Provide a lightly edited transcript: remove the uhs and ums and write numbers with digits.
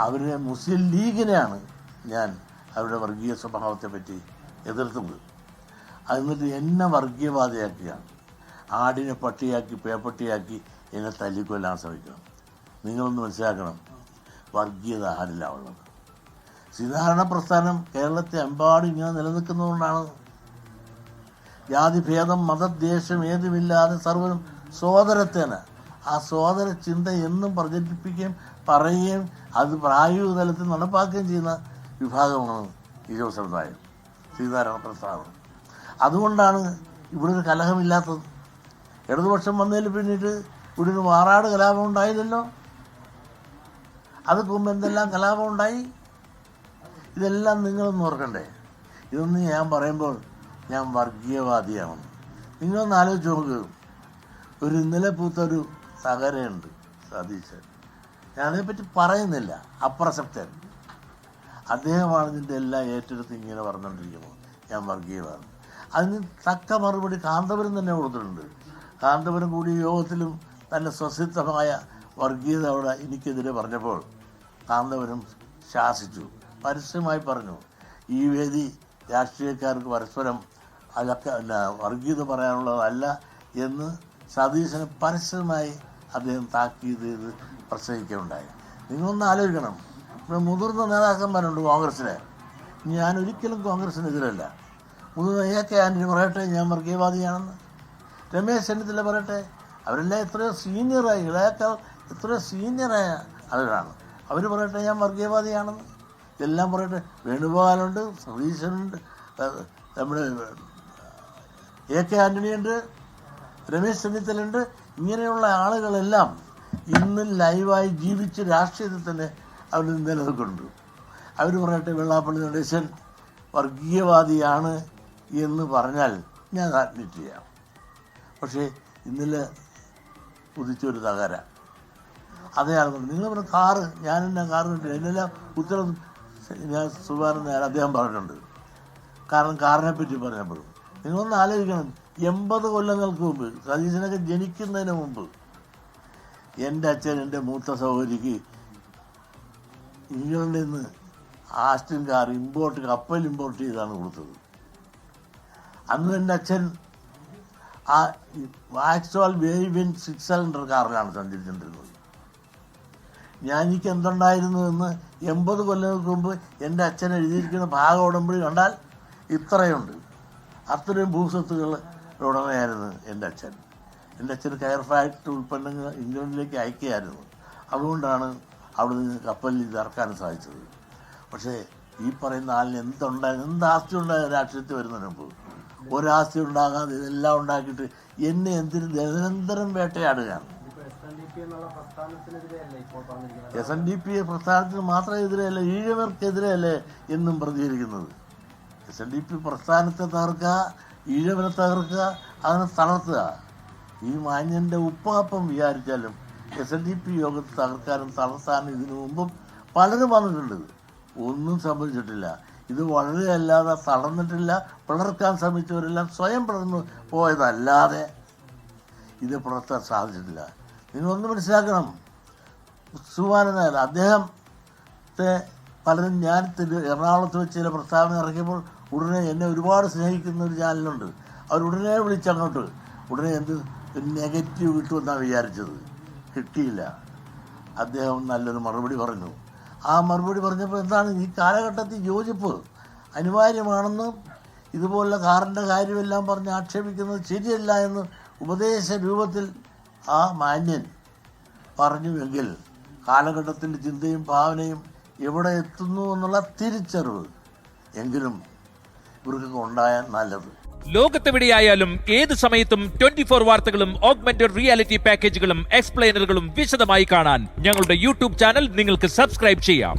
അവരെ മുസ്ലിം ലീഗിനെയാണ് ഞാൻ അവരുടെ വർഗീയ സ്വഭാവത്തെ പറ്റി എതിർത്തത്. എന്നിട്ട് എന്നെ വർഗീയവാദിയാക്കുകയാണ്. ആടിനെ പട്ടിയാക്കി പേപ്പട്ടിയാക്കി എന്നെ തല്ലിക്കൊല്ലാൻ ശ്രമിക്കണം. നിങ്ങളൊന്ന് മനസ്സിലാക്കണം, വർഗീയത ആരിലാണ് ഉള്ളത്? ശ്രീനാരായണ പ്രസ്ഥാനം കേരളത്തെ എമ്പാടും ഇങ്ങനെ നിലനിൽക്കുന്നതുകൊണ്ടാണ്. ജാതിഭേദം മതദ്വേഷം ഏതുമില്ലാതെ സർവ്വരും സോദരത്തേന, ആ സോദര ചിന്ത എന്നും പ്രചരിപ്പിക്കുകയും പറയുകയും അത് പ്രായോഗിക തലത്തിൽ നടപ്പാക്കുകയും ചെയ്യുന്ന വിഭാഗമാണ് ഈഴവ സമുദായം, ശ്രീനാരായണ പ്രസ്ഥാനം. അതുകൊണ്ടാണ് ഇവിടെ ഒരു കലഹമില്ലാത്തത്. ഇടതുപക്ഷം വന്നതിൽ പിന്നീട് ഇവിടെ ഒരു മാറാട് കലാപം ഉണ്ടായില്ലല്ലോ. അതൊക്കെ മുമ്പ് എന്തെല്ലാം കലാപം ഉണ്ടായി? ഇതെല്ലാം നിങ്ങളൊന്ന് ഓർക്കണ്ടേ. ഇതൊന്നും ഞാൻ പറയുമ്പോൾ ഞാൻ വർഗീയവാദിയാണ്. നിങ്ങളൊന്ന് ആലോചിച്ച് നോക്കുക. ഒരു ഇന്നലെ പൂത്തൊരു സഹരയുണ്ട്, സതീശൻ. ഞാനതിനെപ്പറ്റി പറയുന്നില്ല, അപ്രസക്തൻ. അദ്ദേഹമാണ് ഇതിൻ്റെ എല്ലാം ഏറ്റെടുത്ത് ഇങ്ങനെ പറഞ്ഞുകൊണ്ടിരിക്കുന്നത് ഞാൻ വർഗീയവാദം. അതിന് തക്ക മറുപടി കാന്തപുരം തന്നെ കൊടുത്തിട്ടുണ്ട്. കാന്തപുരം കൂടി യോഗത്തിലും തൻ്റെ സ്വസിദ്ധമായ വർഗീയത അവിടെ എനിക്കെതിരെ പറഞ്ഞപ്പോൾ കാന്തപുരം ശാസിച്ചു, പരസ്യമായി പറഞ്ഞു, ഈ വേദി രാഷ്ട്രീയക്കാർക്ക് പരസ്പരം അതൊക്കെ വർഗീയത പറയാനുള്ളതല്ല എന്ന് സതീശന് പരസ്യമായി അദ്ദേഹം താക്കീത് ചെയ്ത് പ്രസംഗിക്കുകയുണ്ടായി. നിങ്ങളൊന്ന് ആലോചിക്കണം, ഇവിടെ മുതിർന്ന നേതാക്കന്മാരുണ്ട് കോൺഗ്രസ്സിലെ. ഞാൻ ഒരിക്കലും കോൺഗ്രസ്സിനെതിരല്ല. മുതിർന്ന AK ആൻ്റണി പറയട്ടെ ഞാൻ വർഗീയവാദിയാണെന്ന്, രമേശ് ചെന്നിത്തല പറയട്ടെ, അവരെല്ലാം എത്രയോ സീനിയറായി, ഇളയേക്കാൾ എത്രയോ സീനിയറായ ആളുകളാണ്. അവർ പറയട്ടെ ഞാൻ വർഗീയവാദിയാണെന്ന്, ഇതെല്ലാം പറയട്ടെ. വേണുഗോപാലുണ്ട്, സതീശനുണ്ട്, നമ്മുടെ AK ആൻ്റണിയുണ്ട്, രമേശ് ചെന്നിത്തലുണ്ട്. ഇങ്ങനെയുള്ള ആളുകളെല്ലാം ഇന്ന് ലൈവായി ജീവിച്ച് രാഷ്ട്രീയത്തിൽ തന്നെ അവർ നിലനിൽക്കുന്നുണ്ട്. അവർ പറയട്ടെ വെള്ളാപ്പള്ളി നടേശൻ വർഗീയവാദിയാണ് എന്ന് പറഞ്ഞാൽ ഞാൻ അഡ്മിറ്റ് ചെയ്യാം. പക്ഷേ ഇന്നലെ ഉദിച്ചൊരു തകര അതേ ആളുകൾ. നിങ്ങൾ പറഞ്ഞ കാറ്, ഞാനെന്നെ കാറ് കണ്ടില്ല, എന്നെല്ലാം ഉത്തരം ഞാൻ സുബാനൻ അദ്ദേഹം പറഞ്ഞിട്ടുണ്ട്. കാരണം കാറിനെ പറ്റി പറഞ്ഞപ്പോഴും നിങ്ങളൊന്ന് ആലോചിക്കണം, 80 കൊല്ലങ്ങൾക്ക് മുമ്പ്, സതീശനൊക്കെ ജനിക്കുന്നതിന് മുമ്പ് എൻ്റെ അച്ഛൻ എൻ്റെ മൂത്ത സഹോദരിക്ക് ഇംഗ്ലണ്ടിൽ നിന്ന് ആസ്റ്റിൻ കാർ കപ്പൽ ഇമ്പോർട്ട് ചെയ്താണ് കൊടുത്തത്. അന്ന് എൻ്റെ അച്ഛൻ ആ വാക്സോൾ വേവിൻ 6 സിലിണ്ടർ കാറിലാണ് സഞ്ചരിച്ചുകൊണ്ടിരുന്നത്. എനിക്ക് എന്തുണ്ടായിരുന്നു എന്ന് 80 കൊല്ലങ്ങൾക്ക് മുമ്പ് എൻ്റെ അച്ഛൻ എഴുതിയിരിക്കുന്ന ഭാഗം ഉടമ്പടി കണ്ടാൽ ഇത്രയുണ്ട്. അത്രയും ഭൂസ്വത്തുകൾ ഉടമയായിരുന്നു എൻ്റെ അച്ഛൻ. എൻ്റെ അച്ഛൻ കയർ ഫാക്ടറി ഉൽപ്പന്നങ്ങൾ ഇംഗ്ലണ്ടിലേക്ക് അയക്കുകയായിരുന്നു. അതുകൊണ്ടാണ് അവിടെ നിന്ന് കപ്പലിൽ ഇത് ഇറക്കാൻ സാധിച്ചത്. പക്ഷേ ഈ പറയുന്ന ആളിന് എന്താസ്തി ഉണ്ടായത് രാഷ്ട്രീയത്തിൽ വരുന്നതിന് മുമ്പ്? ഒരാസ്തി ഉണ്ടാകാതെ ഇതെല്ലാം ഉണ്ടാക്കിയിട്ട് എന്നെ എന്തിന് നിരന്തരം വേട്ടയാടുകയാണ്. SNDP പ്രസ്ഥാനത്തിന് മാത്രം എതിരെയല്ല, ഈഴവർക്കെതിരെയല്ലേ എന്നും പ്രതികരിക്കുന്നത്. SNDP പ്രസ്ഥാനത്തെ തകർക്കുക, ഈഴവനെ തകർക്കുക, അതിനെ തളർത്തുക. ഈ മാന്യൻ്റെ ഉപ്പാപ്പം വിചാരിച്ചാലും SNDP യോഗത്തെ തകർക്കാനും തളർത്താനും ഇതിനു മുമ്പും പലരും വന്നിട്ടുണ്ട്. ഒന്നും സംഭവിച്ചിട്ടില്ല. ഇത് വളരെ അല്ലാതെ തളർന്നിട്ടില്ല. പിളർക്കാൻ ശ്രമിച്ചവരെല്ലാം സ്വയം പിളർന്നു പോയതല്ലാതെ ഇത് പിളർത്താൻ സാധിച്ചിട്ടില്ല. നിങ്ങളൊന്ന് മനസ്സിലാക്കണം, സുബാനൻ അദ്ദേഹത്തെ പലരും ഞാൻ എറണാകുളത്ത് വെച്ച് ചില പ്രസ്താവന ഇറക്കിയപ്പോൾ ഉടനെ എന്നെ ഒരുപാട് സ്നേഹിക്കുന്ന ഒരു ചാനലുണ്ട്. അവരുടനെ വിളിച്ചങ്ങോട്ട് ഉടനെ എന്ത് നെഗറ്റീവ് കിട്ടുമെന്നാണ് വിചാരിച്ചത്. കിട്ടിയില്ല. അദ്ദേഹം നല്ലൊരു മറുപടി പറഞ്ഞു. ആ മറുപടി പറഞ്ഞപ്പോൾ എന്താണ്, ഈ കാലഘട്ടത്തിൽ യോജിപ്പ് അനിവാര്യമാണെന്നും ഇതുപോലുള്ള കാറിൻ്റെ കാര്യമെല്ലാം പറഞ്ഞ് ആക്ഷേപിക്കുന്നത് ശരിയല്ല എന്ന് ഉപദേശ രൂപത്തിൽ ആ മാന്യൻ പറഞ്ഞുവെങ്കിൽ കാലഘട്ടത്തിൻ്റെ ചിന്തയും ഭാവനയും എവിടെ എത്തുന്നു എന്നുള്ള തിരിച്ചറിവ് എങ്കിലും ഇവർക്കൊക്കെ ഉണ്ടായാൽ നല്ലത്. ലോകത്തെവിടെയായാലും ഏത് സമയത്തും 24 വാർത്തകളും ഓഗ്മെന്റഡ് റിയാലിറ്റി പാക്കേജുകളും എക്സ്പ്ലെയിനറുകളും വിശദമായി കാണാൻ ഞങ്ങളുടെ യൂട്യൂബ് ചാനൽ നിങ്ങൾക്ക് സബ്സ്ക്രൈബ് ചെയ്യാം.